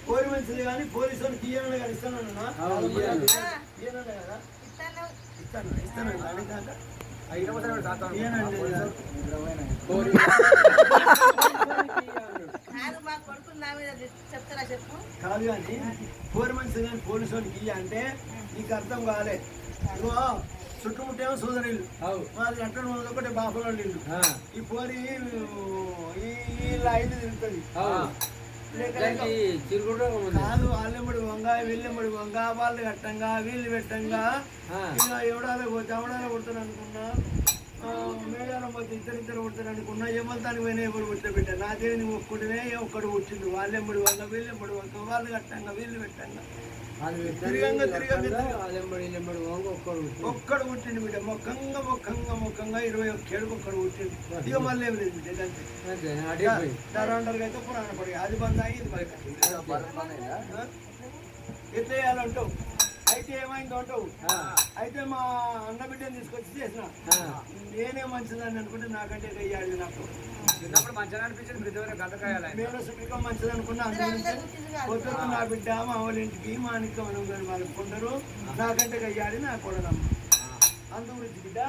కోరి మంచిది కానీ పోలీసు వాళ్ళకి ఇయ్యాలని కానీ ఇస్తాను కదా ఇస్తాను కాదు కానీ కోరి మంచిది కానీ పోలీసు వాళ్ళకి ఇయ్య అంటే నీకు అర్థం కాలే చుట్టుముట్టేమో సోదరులు మాది అక్కడ ఒకటే బాపల ఇల్లు ఈ పోరి వీళ్ళ ఐదు తిరుగుతుంది కాదు వాళ్ళెంబడి వంగ వీళ్ళెంబడి వంగ వాళ్ళు కట్టంగా వీళ్ళు పెట్టంగా ఇలా ఎవడాలో పోతే ఎవడాలో కొడతాను అనుకున్నా మేడారం పోతే ఇద్దరు కొడతారు అనుకున్నా ఏమంతానికి పోయినా ఎవరు కొట్టబెట్టారు నా దేవుని ఒక్కడినే ఒక్కడు కొట్టిండు వాళ్ళెంబడి వంగ వీళ్ళెంబడి వంగ వాళ్ళు కట్టంగా వీళ్ళు పెట్టంగా ఒక్కడు పుట్టిండు బిడ్డ మొక్కంగా 21 ఏళ్ళకి ఒక్కడు పుట్టిండు ఇక మళ్ళీ ఏం లేదు బిడ్డ అంటారు అయితే పురాణ పడి అది బంద్ అయ్యి ఇది ఎట్లా వేయాలంటావు అయితే ఏమైందో అంటావు అయితే మా అన్న బిడ్డని తీసుకొచ్చి చేసిన నేనే మంచిదని అనుకుంటే నాకంటే అయ్యాడు నాకు చిన్నప్పుడు మంచిగా అనిపించింది నేను సుఖిగా మంచిది అనుకున్నా పొద్దున్న నా బిడ్డ మా వాళ్ళ ఇంటికి మా నిక్క మనం వాళ్ళకి కొందరు నాకంటే అయ్యాడు నా కూడా అందు గురించి బిడ్డ